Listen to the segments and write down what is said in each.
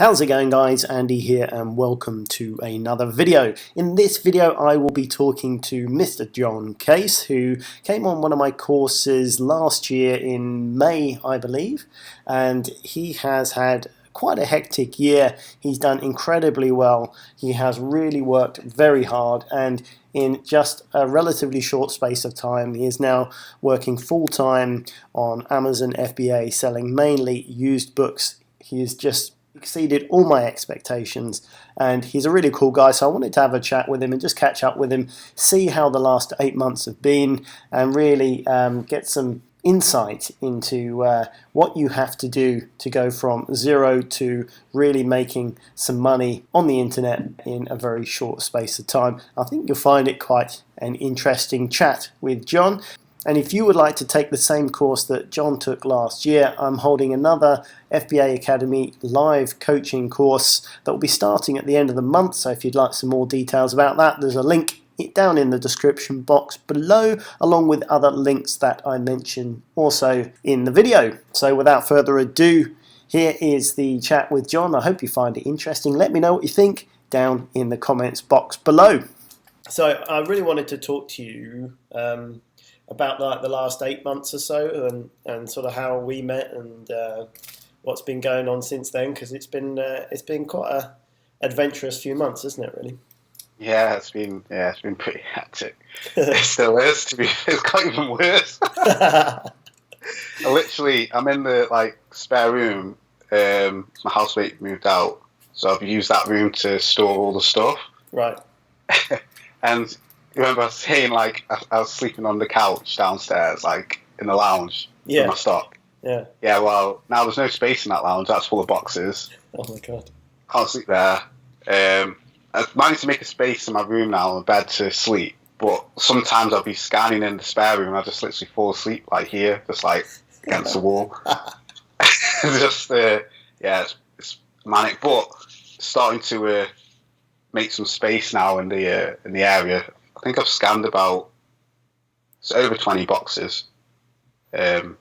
How's it going, guys? Andy here and welcome to another video. In this video I will be talking to Mr. Jon Case, who came on one of my courses last year in May, I believe, and he has had quite a hectic year. He's done incredibly well. He has really worked very hard, and in just a relatively short space of time he is now working full-time on Amazon FBA, selling mainly used books. He is just exceeded all my expectations, and he's a really cool guy, so I wanted to have a chat with him and just catch up with him, see how the last 8 months have been, and really get some insight into what you have to do to go from zero to really making some money on the internet in a very short space of time. I think you'll find it quite an interesting chat with Jon. And if you would like to take the same course that Jon took last year, I'm holding another FBA Academy live coaching course that will be starting at the end of the month. So if you'd like some more details about that, there's a link down in the description box below, along with other links that I mention also in the video. So without further ado, here is the chat with Jon. I hope you find it interesting. Let me know what you think down in the comments box below. So I really wanted to talk to you about like the last 8 months or so, and sort of how we met and what's been going on since then, because it's been quite a adventurous few months, isn't it? Really. Yeah, it's been pretty hectic. It still is. It's got even worse. I'm in the spare room. My housemate moved out, so I've used that room to store all the stuff. Right. And remember I was saying, I was sleeping on the couch downstairs, in the lounge with my stock. Yeah. Yeah, well, now there's no space in that lounge. That's full of boxes. Oh, my God. Can't sleep there. I've managed to make a space in my room now, a bed to sleep. But sometimes I'll be scanning in the spare room and I just literally fall asleep, here, just, against the wall. It's manic. But starting to make some space now in the area. I think I've scanned it's over 20 boxes and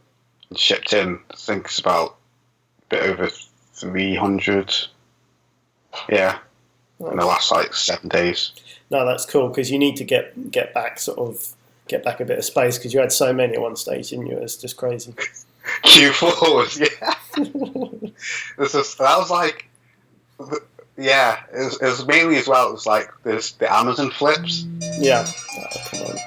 shipped in. I think it's about a bit over 300. Yeah, in the last 7 days. No, that's cool, because you need to get back a bit of space, because you had so many at one stage, didn't you? It's just crazy. Q4s, yeah. Yeah, it was mainly as well. It was there's the Amazon flips. Yeah. Oh, come on.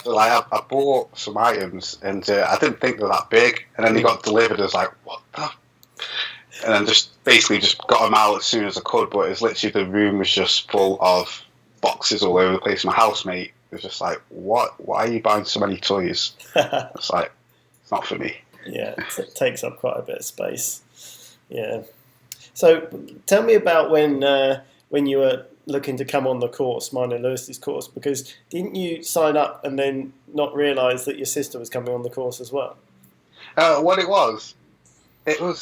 So I bought some items and I didn't think they were that big, and then they got delivered. I was like, what the? And then just got them out as soon as I could. But it's literally, the room was just full of boxes all over the place. My housemate was just like, what? Why are you buying so many toys? It's it's not for me. Yeah, it takes up quite a bit of space. Yeah. So tell me about when you were looking to come on the course, mine and Lewis's course, because didn't you sign up and then not realise that your sister was coming on the course as well? What it was there's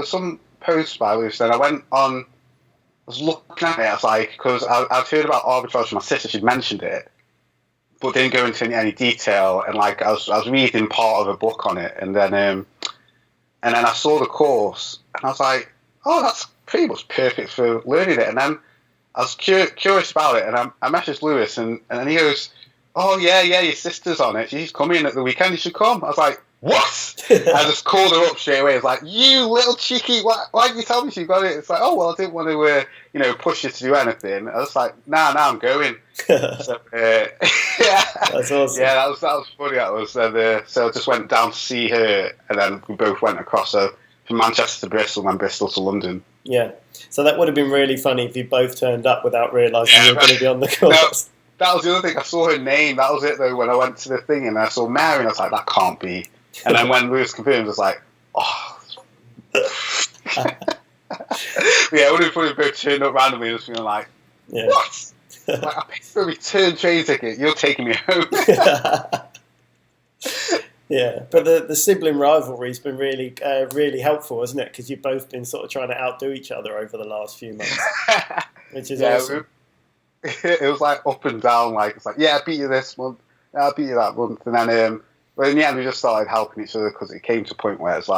some posts by Lewis, and I went on, I was looking at it, I was because I'd heard about arbitrage from my sister, she'd mentioned it, but didn't go into any detail, and I was reading part of a book on it, and then I saw the course, and I was like, oh, that's pretty much perfect for learning it. And then I was curious about it, and I messaged Lewis, and he goes, oh, yeah, your sister's on it. She's coming at the weekend. You should come. I was like, what? I just called her up straight away. I was like, you little cheeky, why did you tell me she got it? It's like, oh, well, I didn't want to, push you to do anything. I was like, nah, I'm going. So, yeah. That's awesome. Yeah, that was funny. That was, so I just went down to see her, and then we both went across from Manchester to Bristol, and then Bristol to London. Yeah. So that would have been really funny if you both turned up without realising you were going to be on the course. No, that was the other thing. I saw her name. That was it, though, when I went to the thing, and I saw Mary, and I was like, that can't be. And then when Lewis confirmed, I was like, oh. Yeah, it would have been funny if we both turned up randomly and just feeling like, what? I paid for a return train ticket. You're taking me home. Yeah, but the sibling rivalry has been really, really helpful, hasn't it? Because you've both been sort of trying to outdo each other over the last few months, which is awesome. It was up and down. It's I beat you this month, I beat you that month, and then, but in the end we just started helping each other, because it came to a point where it's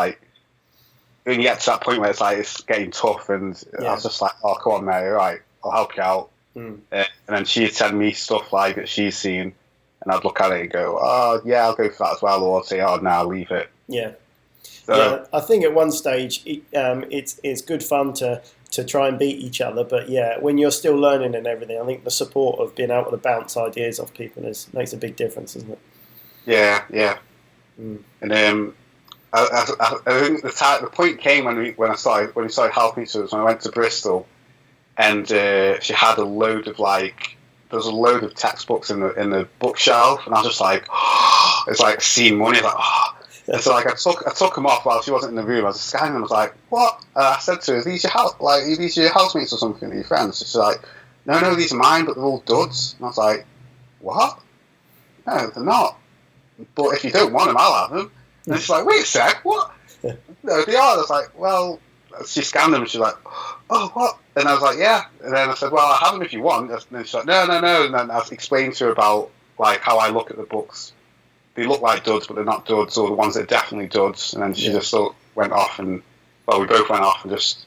when you get to that point where it's getting tough, and I was just like, oh, come on, mate, all right, I'll help you out. And then she'd send me stuff like that she's seen, and I'd look at it and go, oh, yeah, I'll go for that as well, or I'd say, oh, no, leave it. Yeah. So, yeah, I think at one stage it's good fun to try and beat each other, but yeah, when you're still learning and everything, I think the support of being able to bounce ideas off people makes a big difference, doesn't it? Yeah. And I think the point came when we started helping each other. When I went to Bristol, and she had a load of there was a load of textbooks in the bookshelf, and I was just like, oh, it's like seeing money, like, oh. And so I took them off while she wasn't in the room. I was scanning them. I was like, what? I said to her, "Are these your housemates or something? Are your friends?" She's like, no, these are mine, but they're all duds. And I was like, what? No, they're not. But if you don't want them, I'll have them. And she's like, wait a sec, what? No, they are. I was like, well, she scanned them and she's like, oh, what? And I was like, yeah. And then I said, well, I'll have them if you want. And then she's like, no. And then I explained to her about how I look at the books. They look like duds, but they're not duds, or the ones that are definitely duds. And then she just sort of went off, and we both went off and just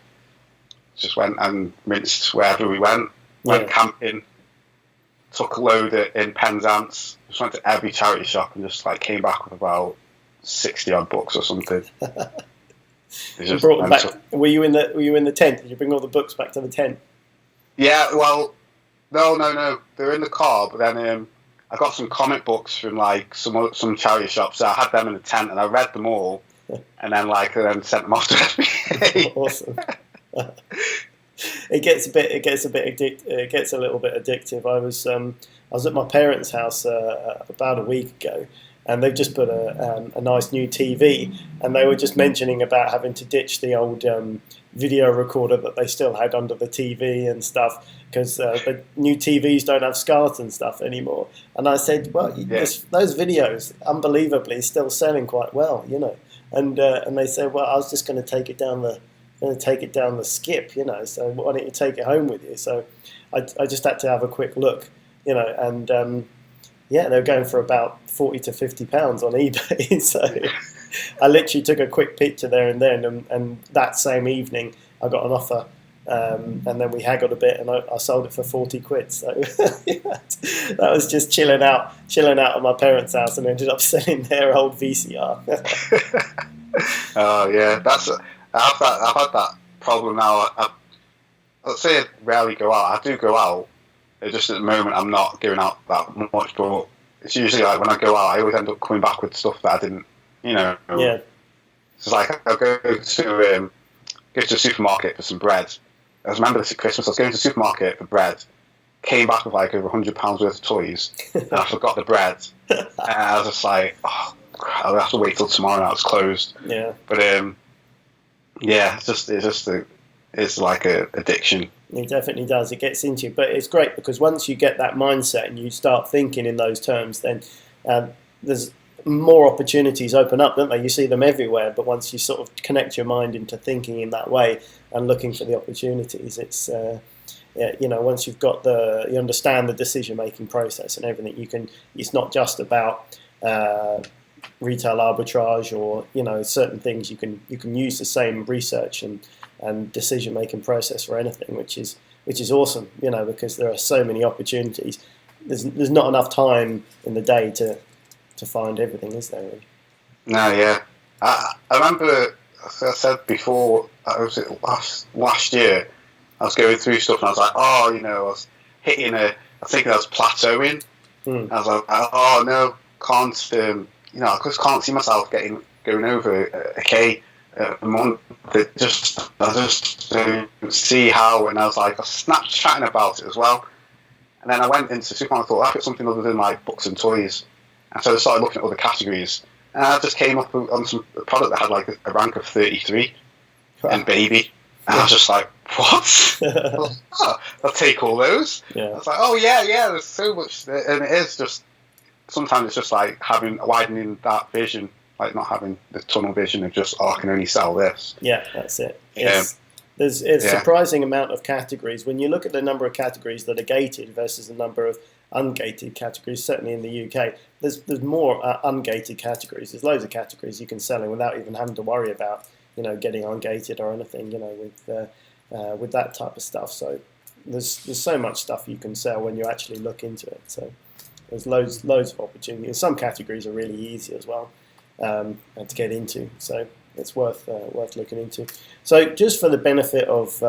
went and minced wherever we went. Went camping, took a load in Penzance, just went to every charity shop and just came back with about 60 odd books or something. You brought them back. Were you in the tent? Did you bring all the books back to the tent? Yeah, well, no. They were in the car, but then I got some comic books from some charity shops. So I had them in the tent, and I read them all, and then sent them off to everybody. Awesome. It gets a little bit addictive. I was at my parents' house about a week ago, and they've just put a nice new TV, and they were just mentioning about having to ditch the old video recorder that they still had under the TV and stuff, because the new TVs don't have SCART and stuff anymore. And I said, well, those videos, unbelievably, still selling quite well, And they said, well, I was just going to take it down the skip, So why don't you take it home with you? So I just had to have a quick look, and they were going for about £40 to £50 on eBay. So I literally took a quick picture there and then, and that same evening I got an offer, and then we haggled a bit, and I sold it for 40 quid. So that was just chilling out at my parents' house, and ended up selling their old VCR. Oh yeah, I've had that problem now. Let's say I rarely go out. I do go out. Just at the moment, I'm not going out that much, but it's usually when I go out, I always end up coming back with stuff that I didn't, Yeah. It's I'll go to a supermarket for some bread. I remember this at Christmas. I was going to the supermarket for bread, came back with over £100 worth of toys, and I forgot the bread. And I was just like, oh, I'll have to wait till tomorrow now. It's closed. Yeah. But it's like an addiction. It definitely does. It gets into you, but it's great because once you get that mindset and you start thinking in those terms, then there's more opportunities open up, don't they? You see them everywhere, but once you sort of connect your mind into thinking in that way and looking for the opportunities, it's once you've got you understand the decision-making process and everything, it's not just about retail arbitrage or certain things. You can use the same research and decision-making process for anything, which is awesome, because there are so many opportunities. There's not enough time in the day to find everything, is there? Really? No, yeah. I remember, as I said before, last year, I was going through stuff and I was like, I was hitting I think I was plateauing. I was like, oh no, can't, I just can't see myself going over a K a month. I just don't see how, and I was Snapchatting about it as well. And then I went into the supermarket and thought, I'll put something other than books and toys. And so I started looking at other categories. And I just came up on some product that had a rank of 33 and baby. And I was just like, what? I'll take all those. Yeah. I was like, oh yeah, there's so much. And it is just, sometimes it's just widening that vision, not having the tunnel vision of just, I can only sell this. Yeah, that's it. There's a surprising amount of categories. When you look at the number of categories that are gated versus the number of ungated categories, certainly in the UK, there's more ungated categories. There's loads of categories you can sell in without even having to worry about getting ungated or anything, with that type of stuff. So there's so much stuff you can sell when you actually look into it. So there's loads of opportunity. And some categories are really easy as well to get into. So it's worth looking into. So just for the benefit of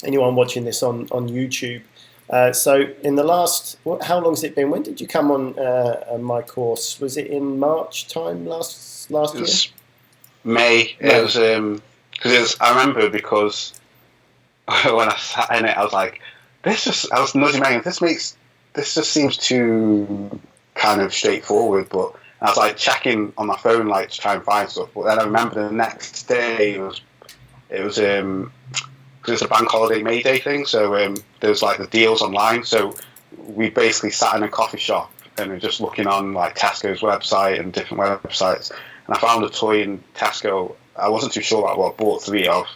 anyone watching this on YouTube. So in the last, how long has it been? When did you come on my course? Was it in March time last year? It was May. It was because I remember because when I sat in it, I was like, I was nudging Megan. This just seems too kind of straightforward. But I was like checking on my phone, like to try and find stuff. But then I remember the next day it was because it's a bank holiday May Day thing, so there was like the deals online. So we basically sat in a coffee shop and we were just looking on like Tesco's website and different websites. And I found a toy in Tesco. I wasn't too sure about what I bought 3 of.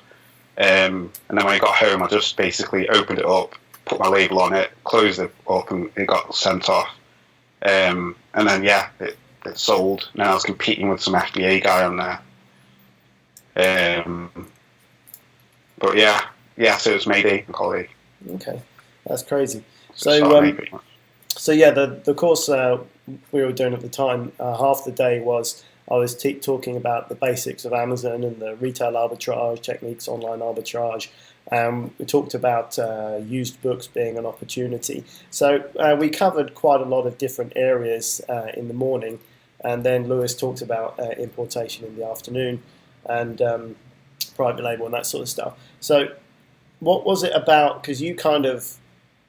And then when I got home, I just basically opened it up, put my label on it, closed it up, and it got sent off. And then it sold. And then I was competing with some FBA guy on there. But so it was Mayday and holiday. Okay, that's crazy. So yeah, the course we were doing at the time, half the day was I was talking about the basics of Amazon and the retail arbitrage techniques, online arbitrage. We talked about used books being an opportunity. So we covered quite a lot of different areas in the morning, and then Lewis talked about importation in the afternoon and private label and that sort of stuff. So what was it about? Because you kind of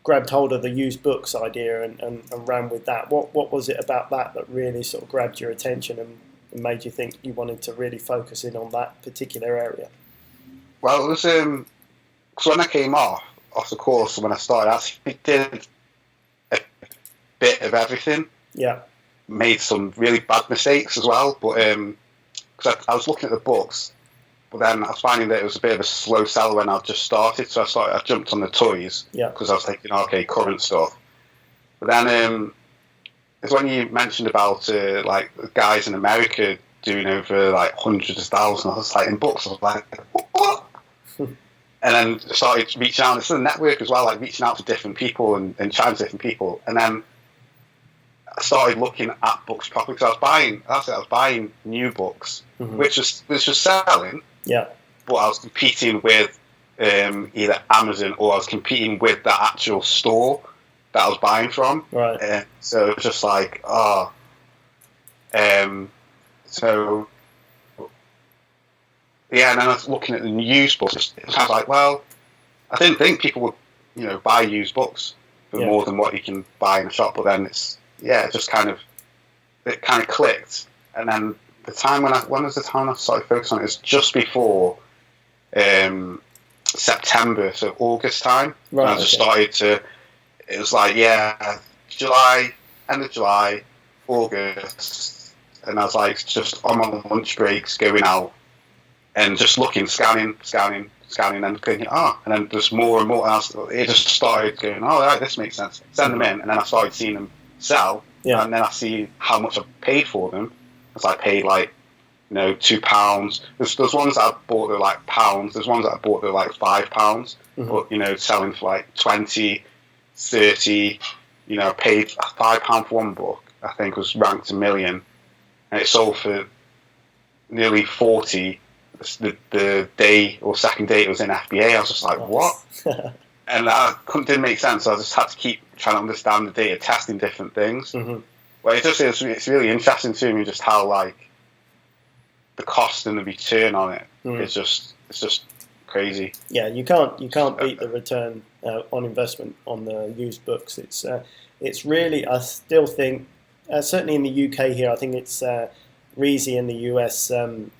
grabbed hold of the used books idea and ran with that. What was it about that really sort of grabbed your attention and made you think you wanted to really focus in on that particular area? Well, it was because when I came off the course, when I started, I actually did a bit of everything. Yeah. Made some really bad mistakes as well, but because I was looking at the books, but then I was finding that it was a bit of a slow sell when I just started. So I jumped on the toys because I was thinking, okay, current stuff. But then it's when you mentioned about like the guys in America doing over like hundreds of thousands. I was like, in books, I was like, what? And then started reaching out. It's a network as well, like reaching out to different people and chatting to different people. And then I started looking at books properly because I was buying new books, which was selling. Yeah. But I was competing with either Amazon or I was competing with the actual store that I was buying from. Right. So it was just like, so yeah. And then I was looking at the used books. I was like, well, I didn't think people would, buy used books for more than what you can buy in a shop. But then it just kind of clicked. And then the time when was the time I started focusing on it? It was just before September, so August time. Right. And I just started to. It was like July, end of July, August, and I was like just on my lunch breaks going out and just looking, scanning, and then thinking, and then there's more and more. And it just started going, right, this makes sense. Send them in, and then I started seeing them sell, and then I see how much I paid for them. I paid like £2. There's ones that I bought that are like pounds. There's ones that I bought that are like £5, but selling for like 20, 30. Paid £5 for one book. I think was ranked 1 million, and it sold for nearly 40. The day or second day it was in FBA. I was just like, what? And didn't make sense. So I just had to keep trying to understand the data, testing different things. Well, it's really interesting to me just how like the cost and the return on it it's just crazy. Yeah, you can't beat the return on investment on the used books. It's really, I still think, certainly in the UK here, I think it's Reezy in the US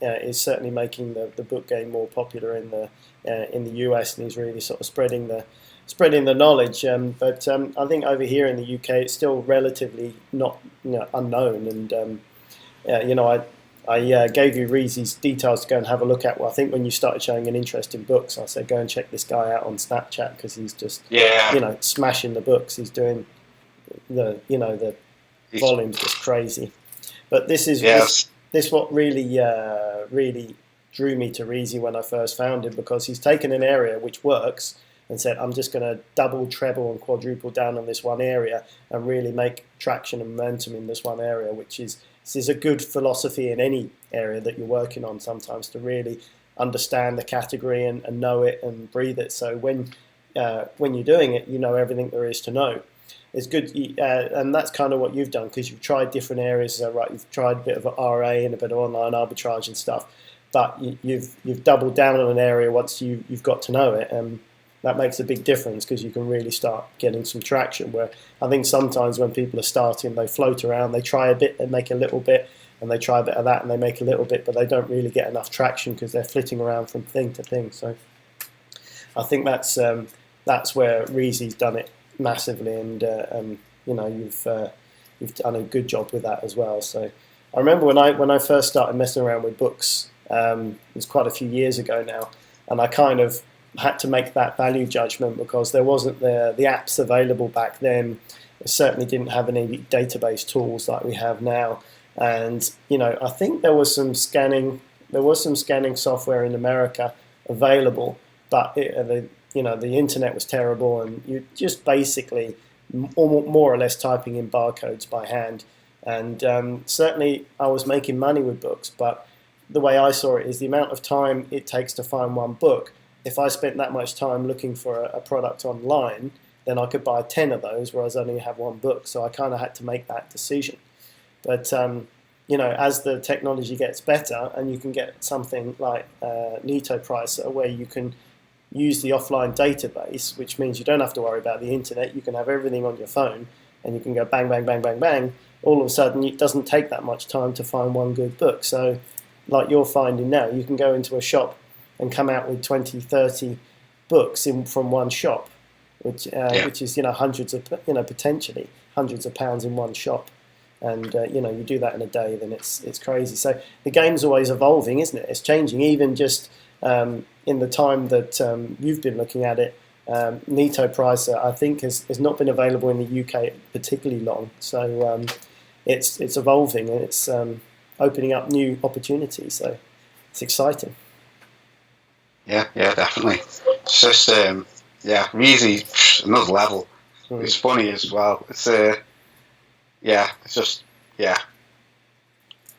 is certainly making the book game more popular in the US, and he's really sort of spreading the knowledge. But I think over here in the UK, it's still relatively not unknown. And I gave you Reezy's details to go and have a look at. Well, I think when you started showing an interest in books, I said go and check this guy out on Snapchat because he's just smashing the books. He's doing the volume's just crazy. But this is this what really drew me to Reezy when I first found him, because he's taken an area which works and said, I'm just going to double, treble, and quadruple down on this one area and really make traction and momentum in this one area, which is a good philosophy in any area that you're working on sometimes, to really understand the category and know it and breathe it. So when you're doing it, you know everything there is to know. It's good, and that's kind of what you've done, because you've tried different areas. Right, you've tried a bit of RA and a bit of online arbitrage and stuff, but you've doubled down on an area once you've got to know it, and that makes a big difference, because you can really start getting some traction. Where I think sometimes when people are starting, they float around, they try a bit, they make a little bit, and they try a bit of that, and they make a little bit, but they don't really get enough traction because they're flitting around from thing to thing. So I think that's where Reezy's done it massively, and you know, you've done a good job with that as well. So I remember when I first started messing around with books, it was quite a few years ago now, and I kind of had to make that value judgment, because there wasn't the apps available back then. It certainly didn't have any database tools like we have now. And you know, I think there was some scanning software in America available, but the internet was terrible, and you just basically more or less typing in barcodes by hand. And certainly I was making money with books, but the way I saw it is the amount of time it takes to find one book. If I spent that much time looking for a product online, then I could buy 10 of those, whereas I only have one book. So I kind of had to make that decision. But you know, as the technology gets better, and you can get something like Neto Pricer, where you can use the offline database, which means you don't have to worry about the internet. You can have everything on your phone, and you can go bang, bang, bang, bang, bang. All of a sudden, it doesn't take that much time to find one good book. So like you're finding now, you can go into a shop and come out with 20, 30 books from one shop, which is potentially hundreds of pounds in one shop, and you do that in a day, then it's crazy. So the game's always evolving, isn't it? It's changing, even just in the time that you've been looking at it. Neto Pricer, I think, has not been available in the UK particularly long, so it's evolving, and it's opening up new opportunities. So it's exciting. Yeah, definitely. It's just, Reezy, another level. It's funny as well. It's it's just, I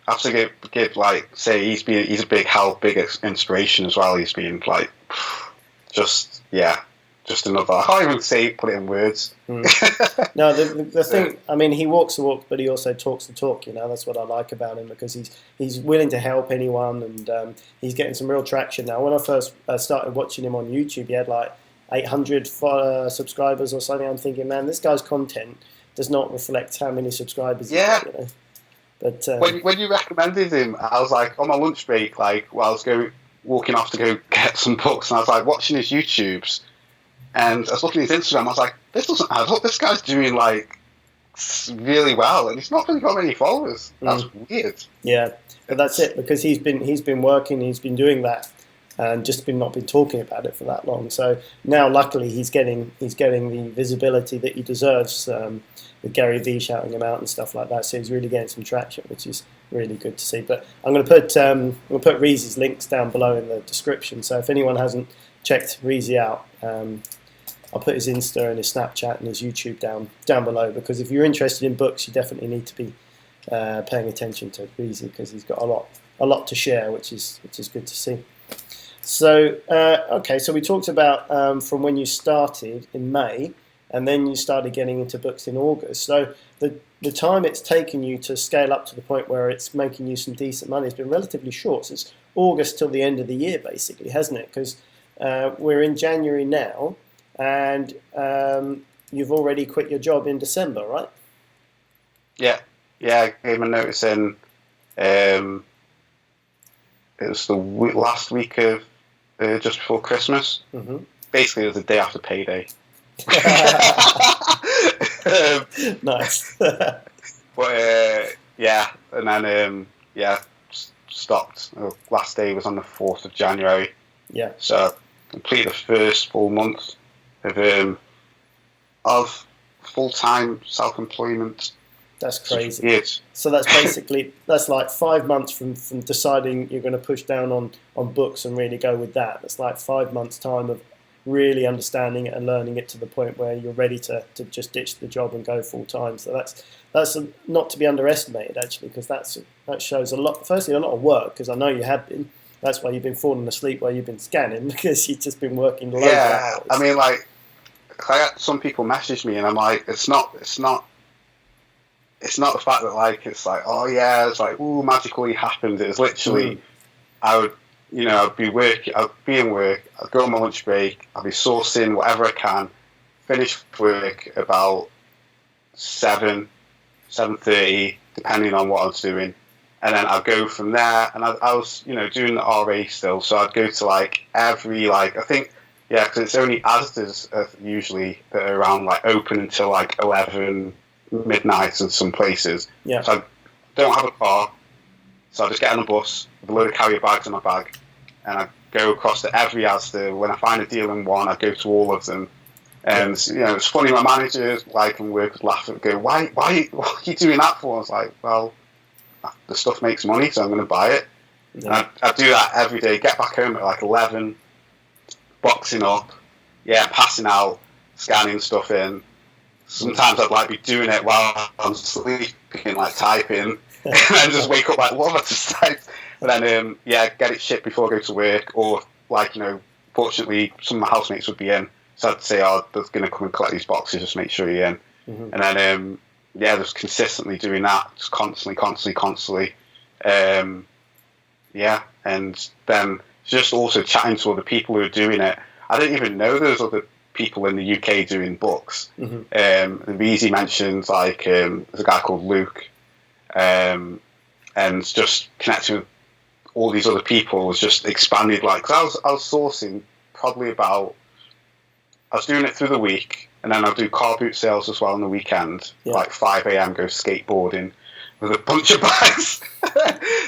have to give like, say he's a big help, big inspiration as well. He's been like, just another. I can't even put it in words. No, the thing, I mean, he walks the walk, but he also talks the talk. You know, that's what I like about him, because he's willing to help anyone, and he's getting some real traction now. When I first started watching him on YouTube, he had like 800 subscribers or something. I'm thinking, man, this guy's content does not reflect how many subscribers he's got, you know? But when you recommended him, I was like on my lunch break, like while I was walking off to go get some books, and I was like watching his YouTubes. And I was looking at his Instagram, I was like, this doesn't add up. This guy's doing, like, really well, and he's not really got many followers. That's weird. Yeah, but that's it, because he's been working, he's been doing that, and just not been talking about it for that long. So now, luckily, he's getting the visibility that he deserves, with Gary Vee shouting him out and stuff like that. So he's really getting some traction, which is really good to see. But I'm going to put Reezy's links down below in the description. So if anyone hasn't checked Reezy out, I'll put his Insta and his Snapchat and his YouTube down below, because if you're interested in books, you definitely need to be paying attention to Reezy, because he's got a lot to share, which is good to see. So okay, so we talked about from when you started in May, and then you started getting into books in August. So the time it's taken you to scale up to the point where it's making you some decent money has been relatively short. So it's August till the end of the year, basically, hasn't it? Because we're in January now, and you've already quit your job in December, right? Yeah, I gave my notice in. It was the last week of just before Christmas. Mm-hmm. Basically, it was the day after payday. Nice. But and then stopped. Last day was on the 4th of January. Yeah. So completed the first full month of full-time self-employment. That's crazy. It's So that's like 5 months from deciding you're going to push down on books and really go with that. That's like 5 months time of really understanding it and learning it to the point where you're ready to just ditch the job and go full time. So that's not to be underestimated actually, because that shows a lot. Firstly, a lot of work, because I know you have been. That's why you've been falling asleep while you've been scanning, because you've just been working loads of hours. I mean, like, I had some people message me, and I'm like, it's not the fact that, like, it's like, oh yeah, it's like, ooh, magically happened. It was literally, I would, I'd be in work, I'd go on my lunch break, I'd be sourcing whatever I can, finish work about 7:30, depending on what I was doing. And then I'd go from there, and I was, doing the RA still, so I'd go to, like, every, like, I think, yeah, because it's only Asda's usually that are around, like, open until, like, 11 midnight in some places. Yeah. So I don't have a car, so I just get on a bus with a load of carrier bags in my bag, and I go across to every Asda. When I find a deal in one, I go to all of them. And, it's funny, my managers, like, and workers laugh and go, why are you doing that for? I was like, well, the stuff makes money, so I'm going to buy it. Yeah. And I do that every day, get back home at like 11, boxing up, passing out, scanning stuff in. Sometimes I'd like be doing it while I'm sleeping, like typing, and then just wake up like, what have I just typed? And then, get it shipped before I go to work, or like, fortunately some of my housemates would be in, so I'd say, oh, they're going to come and collect these boxes, just make sure you're in. Mm-hmm. And then, just consistently doing that, just constantly. And then just also chatting to other people who are doing it. I didn't even know there's other people in the UK doing books. Mm-hmm. Reezy mentioned, like, there's a guy called Luke, and just connecting with all these other people was just expanded. Like, 'cause I was sourcing probably about, I was doing it through the week, and then I'll do car boot sales as well on the weekend. Like 5 a.m. go skateboarding with a bunch of bags,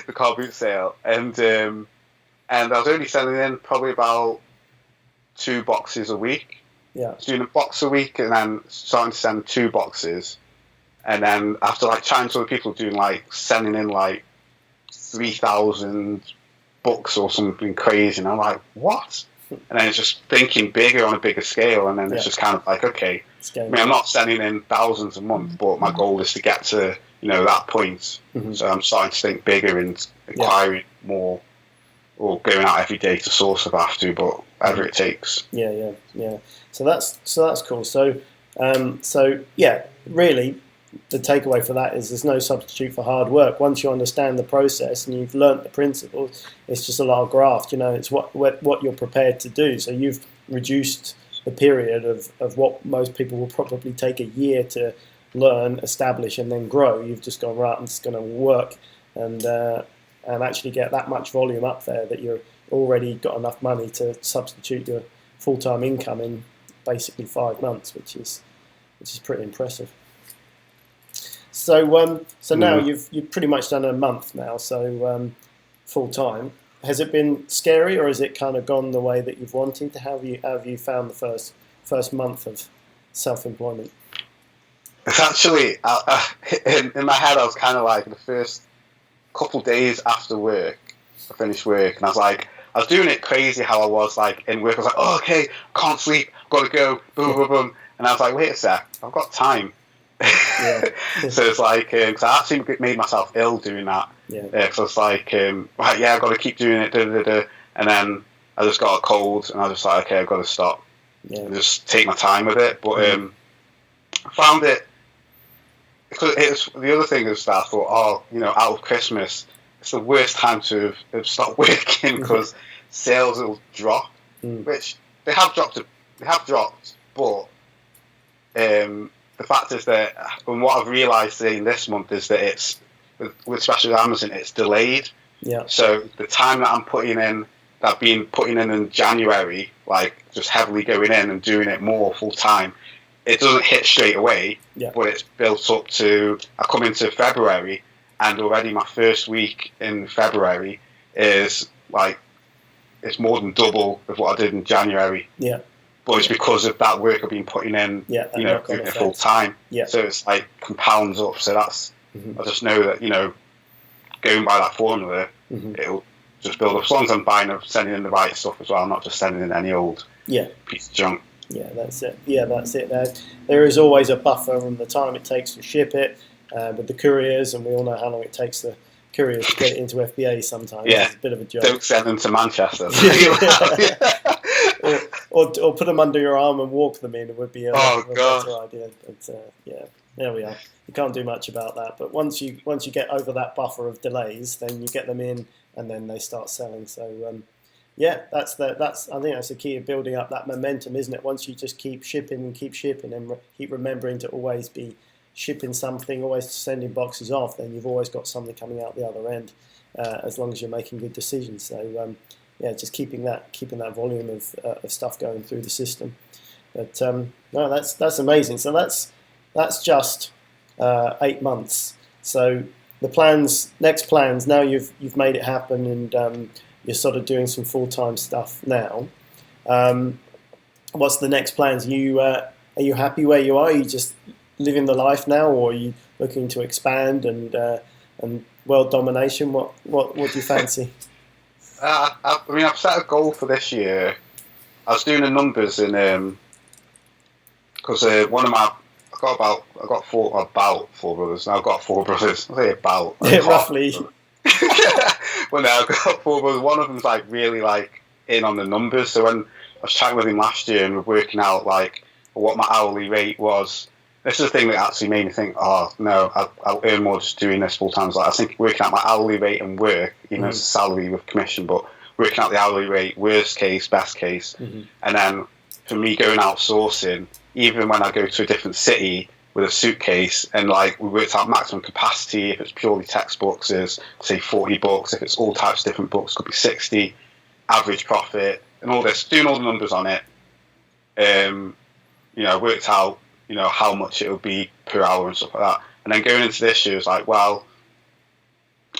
the car boot sale, and I was only selling in probably about 2 boxes a week. Yeah, I was doing a box a week, and then starting to send 2 boxes, and then after, like, chatting to other people doing, like, sending in like 3,000 books or something crazy, and I'm like, what? And then it's just thinking bigger on a bigger scale, and then it's just kind of like, okay, I mean, I'm not sending in thousands a month, but my goal is to get to, that point. Mm-hmm. So I'm starting to think bigger and acquiring more, or going out every day to source if I have to, but whatever it takes. Yeah. So that's cool. So really, the takeaway for that is there's no substitute for hard work. Once you understand the process and you've learnt the principles, it's just a lot of graft. It's what you're prepared to do. So you've reduced the period of what most people will probably take a year to learn, establish, and then grow. You've just gone, right, I'm just going to work and actually get that much volume up there that you're already got enough money to substitute your full-time income in basically 5 months, which is pretty impressive. So now you've pretty much done a month now, so full time. Has it been scary, or has it kind of gone the way that you've wanted? How have you found the first month of self-employment? It's actually in my head, I was kind of like, the first couple days after work, I finished work, and I was doing it crazy how I was, like, in work. I was like, oh, okay, can't sleep, gotta go, boom, boom, boom. And I was like, wait a sec, I've got time. So it's like, because I actually made myself ill doing that. Because I was like, right, I've got to keep doing it, and then I just got a cold, and I was just like, okay, I've got to stop and just take my time with it. But I found it, because the other thing is that I thought, out of Christmas, it's the worst time to have stopped working, because sales will drop, which they have dropped, but the fact is that, and what I've realised in this month is that it's, especially with Amazon, it's delayed. Yeah. So the time that I've been putting in January, like just heavily going in and doing it more full time, it doesn't hit straight away, but it's built up to, I come into February, and already my first week in February is like, it's more than double of what I did in January. Yeah. but it's because of that work I've been putting in, doing it full time. Yeah. So it's like compounds up. So that's, I just know that, going by that formula, it'll just build up. As long as I'm sending in the right stuff as well, not just sending in any old piece of junk. Yeah, that's it. Yeah, that's it. There is always a buffer on the time it takes to ship it with the couriers, and we all know how long it takes the couriers to get it into FBA sometimes. Yeah. It's a bit of a job. Don't send them to Manchester. or put them under your arm and walk them in. It would be a better idea. But there we are. You can't do much about that. But once you get over that buffer of delays, then you get them in, and then they start selling. So that's I think that's the key of building up that momentum, isn't it? Once you just keep shipping and keep remembering to always be shipping something, always sending boxes off, then you've always got something coming out the other end, as long as you're making good decisions. So just keeping that volume of stuff going through the system. But no, that's amazing. So that's just 8 months. So the next plans. Now you've made it happen, and you're sort of doing some full-time stuff now. What's the next plans? Are you happy where you are? Are you just living the life now, or are you looking to expand and world domination? What do you fancy? I've set a goal for this year. I was doing the numbers in because one of my I got four brothers. Now I've got 4 brothers. I say about roughly. Well, now I've got 4 brothers. One of them's like really like in on the numbers. So when I was chatting with him last year and we're working out like what my hourly rate was, this is the thing that actually made me think, oh no, I'll earn more just doing this full time. Like I think working out my hourly rate and work, it's a salary with commission, but working out the hourly rate, worst case, best case, and then for me going outsourcing, even when I go to a different city with a suitcase, and like we worked out maximum capacity. If it's purely textbooks, is say 40 books. If it's all types of different books, could be 60. Average profit and all this, doing all the numbers on it. I worked out how much it would be per hour and stuff like that. And then going into this year, it's like, well,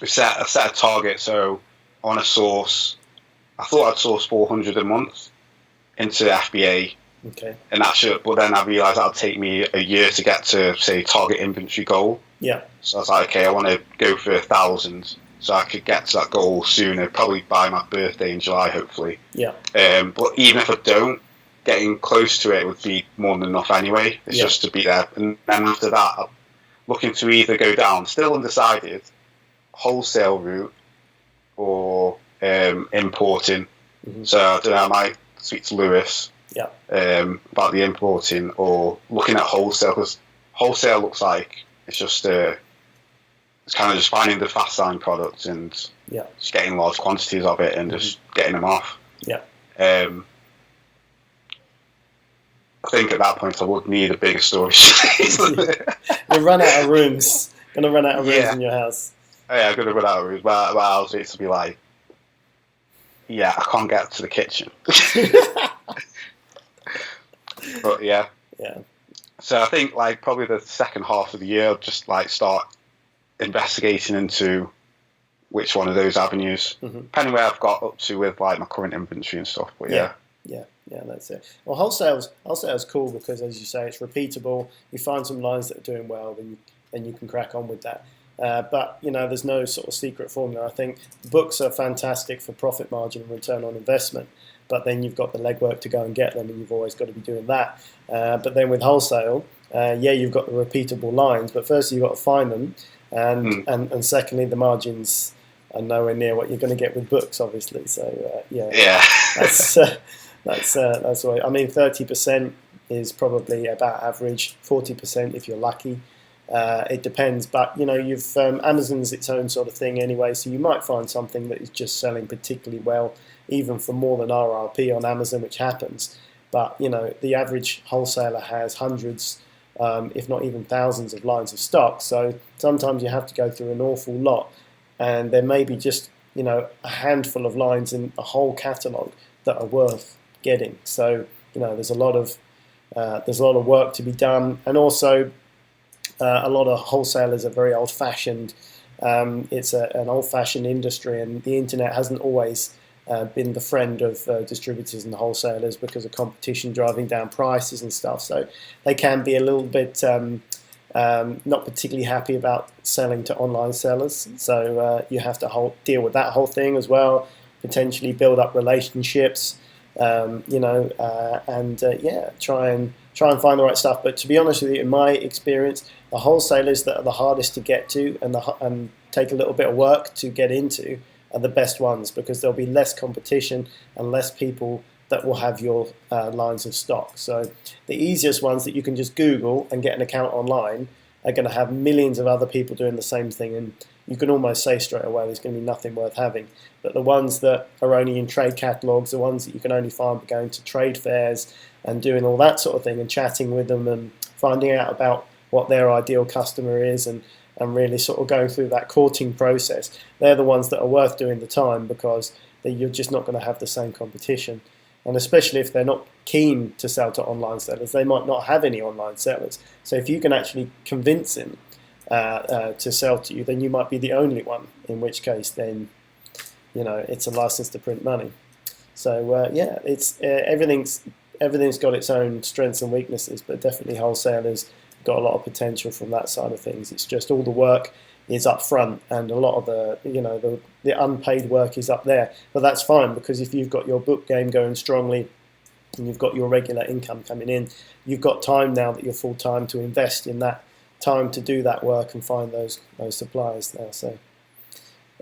I set a target. So on a source, I thought I'd source 400 a month into FBA. Okay. And but then I realised that'll take me a year to get to, say, target inventory goal. Yeah. So I was like, okay, I want to go for 1,000, so I could get to that goal sooner, probably by my birthday in July, hopefully. Yeah. But even if I don't, getting close to it would be more than enough anyway. It's just to be there. And then after that, I'm looking to either go down, still undecided, wholesale route or importing. So I don't know, I might speak to Lewis about the importing or looking at wholesale, because wholesale looks like it's just it's kind of just finding the fast selling products and just getting large quantities of it and just getting them off. I think at that point I would need a bigger storage space. You'll run out of rooms. Gonna run out of rooms in your house. Oh, yeah, I'm gonna run out of rooms. My house needs to be like, I can't get to the kitchen. But yeah. So I think like probably the second half of the year, I'll just like start investigating into which one of those avenues, depending where I've got up to with like my current inventory and stuff. But yeah, that's it. Well, wholesale's cool because, as you say, it's repeatable. You find some lines that are doing well, then you can crack on with that. But there's no sort of secret formula. I think books are fantastic for profit margin and return on investment, but then you've got the legwork to go and get them, and you've always got to be doing that. But then with wholesale, you've got the repeatable lines, but first you've got to find them, and secondly, the margins are nowhere near what you're going to get with books, obviously. So that's why. I mean, 30% is probably about average. 40% if you're lucky. It depends, but Amazon's its own sort of thing anyway. So you might find something that is just selling particularly well, even for more than RRP on Amazon, which happens. But the average wholesaler has hundreds, if not even thousands, of lines of stock. So sometimes you have to go through an awful lot, and there may be just a handful of lines in a whole catalogue that are worth getting. So there's a lot of work to be done, and also a lot of wholesalers are very old-fashioned. It's an old-fashioned industry, and the internet hasn't always been the friend of distributors and wholesalers because of competition driving down prices and stuff. So they can be a little bit not particularly happy about selling to online sellers. So you have to deal with that whole thing as well, potentially build up relationships, and try and find the right stuff. But to be honest with you, in my experience, the wholesalers that are the hardest to get to and take a little bit of work to get into are the best ones, because there'll be less competition and less people that will have your lines of stock. So the easiest ones that you can just Google and get an account online are going to have millions of other people doing the same thing, and you can almost say straight away there's going to be nothing worth having. But the ones that are only in trade catalogues, the ones that you can only find by going to trade fairs and doing all that sort of thing and chatting with them and finding out about what their ideal customer is and really sort of going through that courting process, they're the ones that are worth doing the time, because you're just not going to have the same competition. And especially if they're not keen to sell to online sellers, they might not have any online sellers. So if you can actually convince them to sell to you, then you might be the only one, in which case then, it's a license to print money. So it's everything's got its own strengths and weaknesses, but definitely wholesalers got a lot of potential from that side of things. It's just all the work is up front, and a lot of the unpaid work is up there. But that's fine, because if you've got your book game going strongly and you've got your regular income coming in, you've got time now that you're full time to invest in that time to do that work and find those suppliers now. So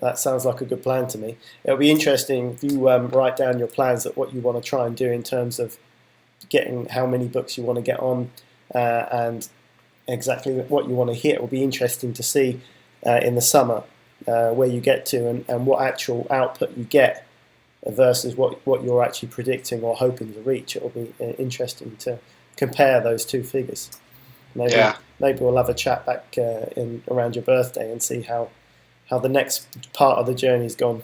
that sounds like a good plan to me. It'll be interesting if you write down your plans at what you want to try and do in terms of getting how many books you want to get on and exactly what you want to hit. It will be interesting to see in the summer where you get to and what actual output you get versus what you're actually predicting or hoping to reach. It will be interesting to compare those two figures. Maybe we'll have a chat back around your birthday and see how the next part of the journey's gone.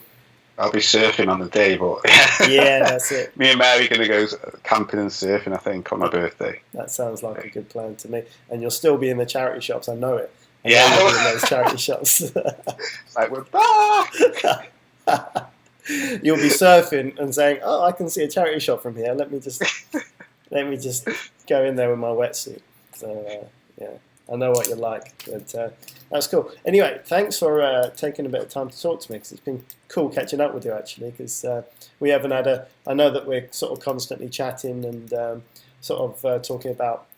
I'll be surfing on the day, but yeah, that's it. Me and Mary are going to go camping and surfing, I think, on my birthday. That sounds like a good plan to me. And you'll still be in the charity shops, I know it. Yeah, you'll be in those charity shops. It's like, we're back! You'll be surfing and saying, "Oh, I can see a charity shop from here. Let me just go in there with my wetsuit." So I know what you're like, but that's cool. Anyway, thanks for taking a bit of time to talk to me, because it's been cool catching up with you, actually, because we haven't had I know that we're sort of constantly chatting and sort of talking about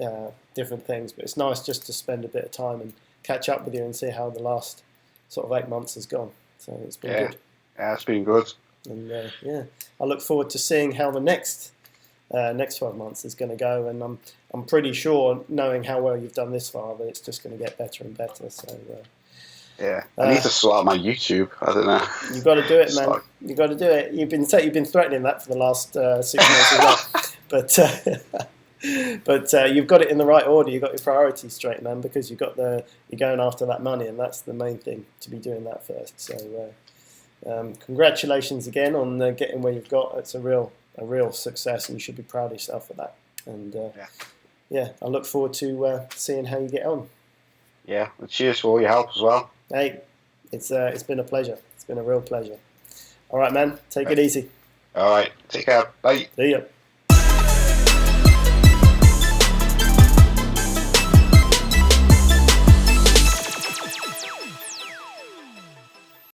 different things, but it's nice just to spend a bit of time and catch up with you and see how the last sort of 8 months has gone. So it's been good. Yeah, it's been good. And I look forward to seeing how the next 12 months is going to go, and I'm pretty sure, knowing how well you've done this far, that it's just going to get better and better. So I need to sort out my YouTube. I don't know. You've got to do it, man. You've got to do it. You've been threatening that for the last 6 months as well. But you've got it in the right order. You've got your priorities straight, man, because you're going after that money, and that's the main thing, to be doing that first. So congratulations again on getting where you've got. It's a real success, and you should be proud of yourself for that. And I look forward to seeing how you get on. Yeah, well, cheers for all your help as well. Hey, it's been a pleasure. It's been a real pleasure. All right, man. Take it easy. All right. Take care. Bye. See ya.